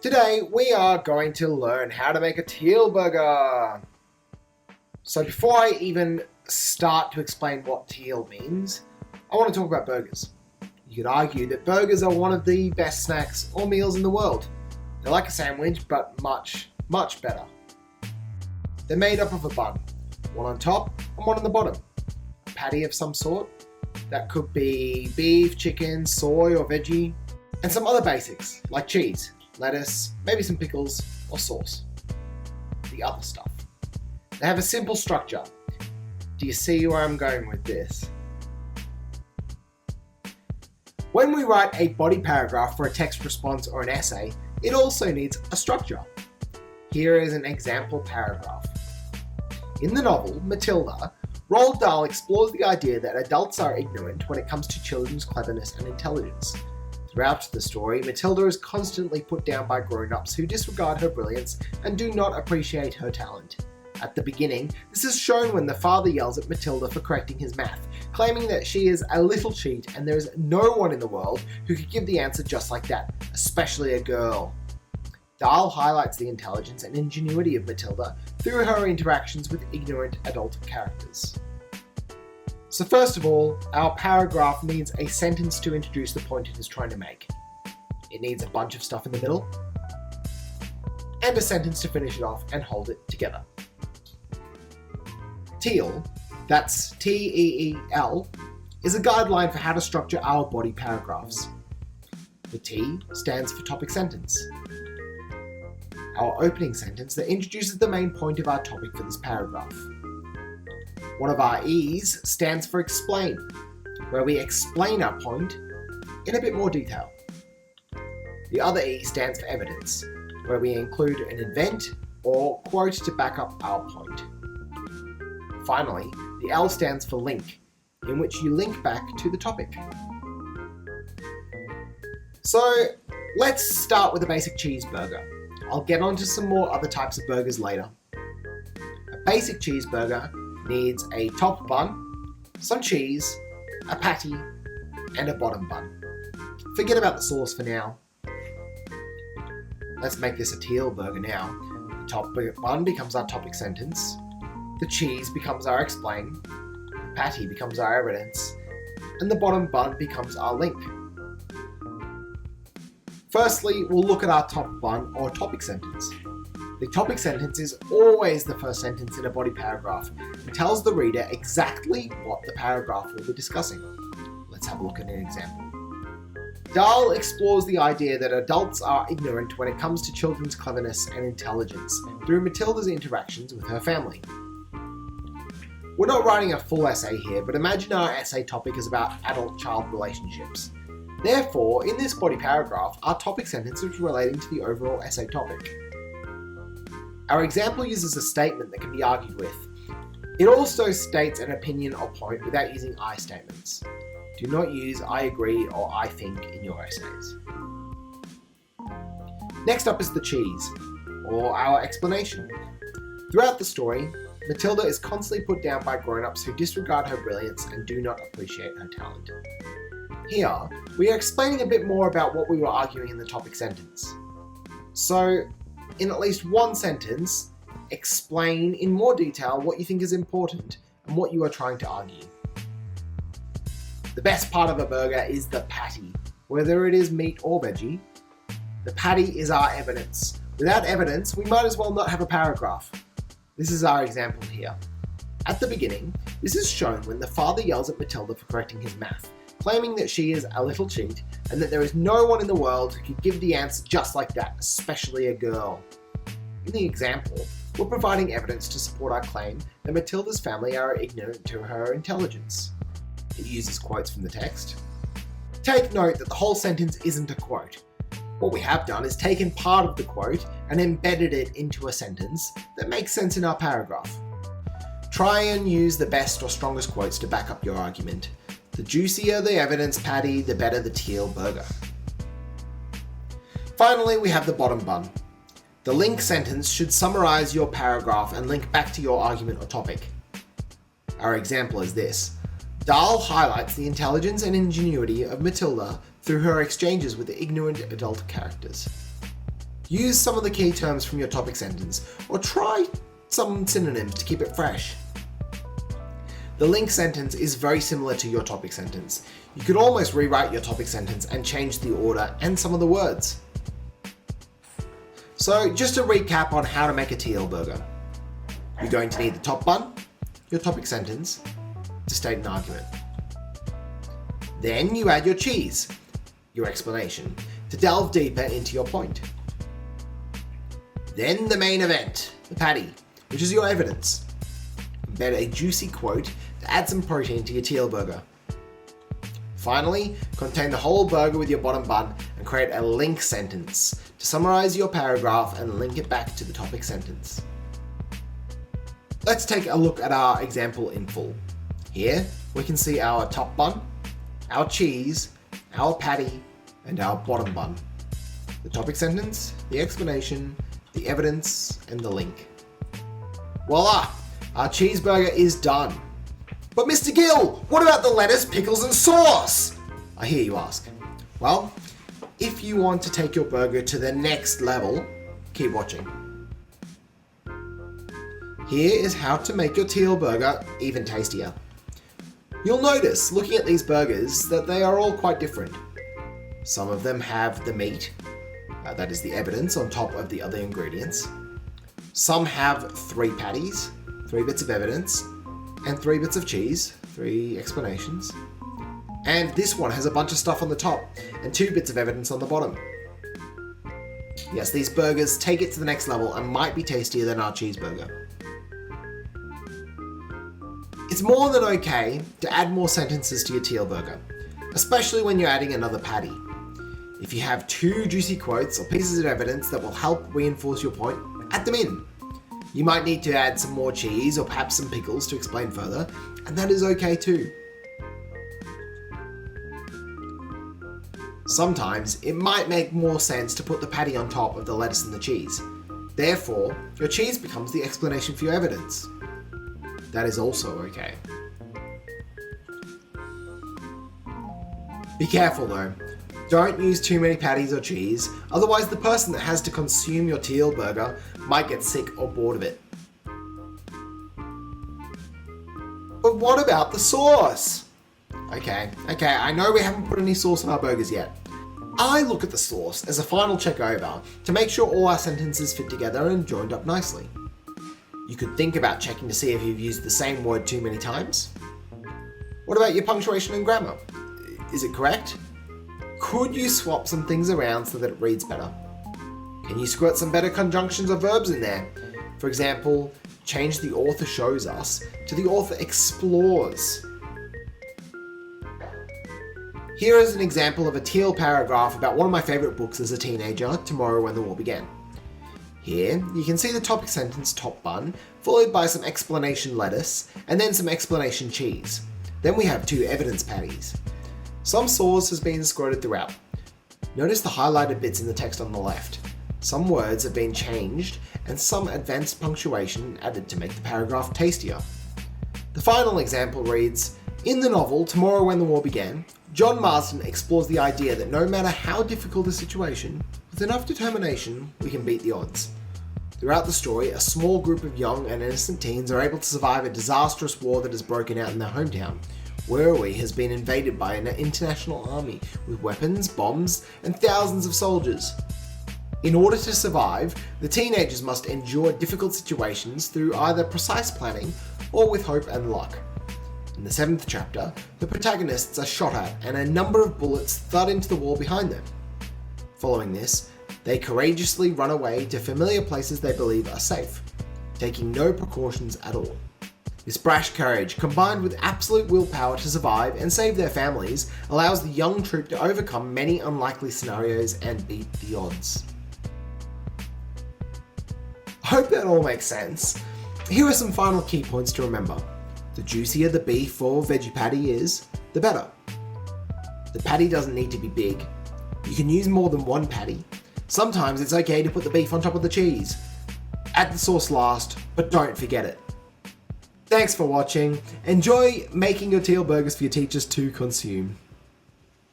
Today we are going to learn how to make a TEEL burger. So before I even start to explain what TEEL means, I want to talk about burgers. You could argue that burgers are one of the best snacks or meals in the world. They're like a sandwich, but much, much better. They're made up of a bun, one on top and one on the bottom. A patty of some sort. That could be beef, chicken, soy or veggie, and some other basics like cheese, lettuce, maybe some pickles or sauce. The other stuff. They have a simple structure. Do you see where I'm going with this? When we write a body paragraph for a text response or an essay, it also needs a structure. Here is an example paragraph. In the novel, Matilda, Roald Dahl explores the idea that adults are ignorant when it comes to children's cleverness and intelligence. Throughout the story, Matilda is constantly put down by grown-ups who disregard her brilliance and do not appreciate her talent. At the beginning, this is shown when the father yells at Matilda for correcting his math, claiming that she is a little cheat and there is no one in the world who could give the answer just like that, especially a girl. Dahl highlights the intelligence and ingenuity of Matilda through her interactions with ignorant adult characters. So first of all, our paragraph needs a sentence to introduce the point it is trying to make. It needs a bunch of stuff in the middle, and a sentence to finish it off and hold it together. TEEL, that's T-E.E.L, is a guideline for how to structure our body paragraphs. The T stands for topic sentence. Our opening sentence that introduces the main point of our topic for this paragraph. One of our E's stands for explain, where we explain our point in a bit more detail. The other E stands for evidence, where we include an event or quote to back up our point. Finally, the L stands for link, in which you link back to the topic. So let's start with a basic cheeseburger. I'll get onto some more other types of burgers later. A basic cheeseburger needs a top bun, some cheese, a patty, and a bottom bun. Forget about the sauce for now. Let's make this a TEEL burger now. The top bun becomes our topic sentence, the cheese becomes our explain, the patty becomes our evidence, and the bottom bun becomes our link. Firstly, we'll look at our top bun or topic sentence. The topic sentence is always the first sentence in a body paragraph and tells the reader exactly what the paragraph will be discussing. Let's have a look at an example. Dahl explores the idea that adults are ignorant when it comes to children's cleverness and intelligence through Matilda's interactions with her family. We're not writing a full essay here, but imagine our essay topic is about adult-child relationships. Therefore, in this body paragraph, our topic sentence is relating to the overall essay topic. Our example uses a statement that can be argued with. It also states an opinion or point without using I statements. Do not use I agree or I think in your essays. Next up is the cheese, or our explanation. Throughout the story, Matilda is constantly put down by grown-ups who disregard her brilliance and do not appreciate her talent. Here, we are explaining a bit more about what we were arguing in the topic sentence. So, in at least one sentence, explain in more detail what you think is important and what you are trying to argue. The best part of a burger is the patty, whether it is meat or veggie. The patty is our evidence. Without evidence, we might as well not have a paragraph. This is our example here. At the beginning, this is shown when the father yells at Matilda for correcting his math, claiming that she is a little cheat and that there is no one in the world who could give the answer just like that, especially a girl. In the example, we're providing evidence to support our claim that Matilda's family are ignorant to her intelligence. It uses quotes from the text. Take note that the whole sentence isn't a quote. What we have done is taken part of the quote and embedded it into a sentence that makes sense in our paragraph. Try and use the best or strongest quotes to back up your argument. The juicier the evidence patty, the better the TEEL burger. Finally, we have the bottom bun. The link sentence should summarize your paragraph and link back to your argument or topic. Our example is this. Dahl highlights the intelligence and ingenuity of Matilda through her exchanges with the ignorant adult characters. Use some of the key terms from your topic sentence, or try some synonyms to keep it fresh. The link sentence is very similar to your topic sentence. You could almost rewrite your topic sentence and change the order and some of the words. So just to recap on how to make a T.E.E.L burger. You're going to need the top bun, your topic sentence, to state an argument. Then you add your cheese, your explanation, to delve deeper into your point. Then the main event, the patty, which is your evidence. Embed a juicy quote to add some protein to your T.E.E.L burger. Finally, contain the whole burger with your bottom bun and create a link sentence to summarize your paragraph and link it back to the topic sentence. Let's take a look at our example in full. Here, we can see our top bun, our cheese, our patty, and our bottom bun. The topic sentence, the explanation, the evidence, and the link. Voila! Our cheeseburger is done. But Mr. Gill, what about the lettuce, pickles, and sauce? I hear you ask. Well, if you want to take your burger to the next level, keep watching. Here is how to make your T.E.E.L burger even tastier. You'll notice, looking at these burgers, that they are all quite different. Some of them have the meat, that is the evidence, on top of the other ingredients. Some have 3 patties, 3 bits of evidence, and 3 bits of cheese, 3 explanations. And this one has a bunch of stuff on the top and 2 bits of evidence on the bottom. Yes, these burgers take it to the next level and might be tastier than our cheeseburger. It's more than okay to add more sentences to your T.E.E.L burger, especially when you're adding another patty. If you have 2 juicy quotes or pieces of evidence that will help reinforce your point, add them in. You might need to add some more cheese or perhaps some pickles to explain further, and that is okay too. Sometimes it might make more sense to put the patty on top of the lettuce and the cheese. Therefore, your cheese becomes the explanation for your evidence. That is also okay. Be careful though. Don't use too many patties or cheese, otherwise the person that has to consume your T.E.E.L burger might get sick or bored of it. But what about the sauce? Okay, I know we haven't put any sauce on our burgers yet. I look at the sauce as a final check over to make sure all our sentences fit together and joined up nicely. You could think about checking to see if you've used the same word too many times. What about your punctuation and grammar? Is it correct? Could you swap some things around so that it reads better? Can you squirt some better conjunctions or verbs in there? For example, change the author shows us to the author explores. Here is an example of a T.E.E.L paragraph about one of my favourite books as a teenager, Tomorrow When the War Began. Here, you can see the topic sentence top bun, followed by some explanation lettuce, and then some explanation cheese. Then we have 2 evidence patties. Some sauce has been squirted throughout. Notice the highlighted bits in the text on the left. Some words have been changed, and some advanced punctuation added to make the paragraph tastier. The final example reads, in the novel Tomorrow When the War Began, John Marsden explores the idea that no matter how difficult a situation, with enough determination, we can beat the odds. Throughout the story, a small group of young and innocent teens are able to survive a disastrous war that has broken out in their hometown. Werribee has been invaded by an international army with weapons, bombs, and thousands of soldiers. In order to survive, the teenagers must endure difficult situations through either precise planning or with hope and luck. In the 7th chapter, the protagonists are shot at and a number of bullets thud into the wall behind them. Following this, they courageously run away to familiar places they believe are safe, taking no precautions at all. This brash courage, combined with absolute willpower to survive and save their families, allows the young troop to overcome many unlikely scenarios and beat the odds. I hope that all makes sense. Here are some final key points to remember. The juicier the beef or veggie patty is, the better. The patty doesn't need to be big. You can use more than one patty. Sometimes it's okay to put the beef on top of the cheese. Add the sauce last, but don't forget it. Thanks for watching. Enjoy making your T.E.E.L burgers for your teachers to consume.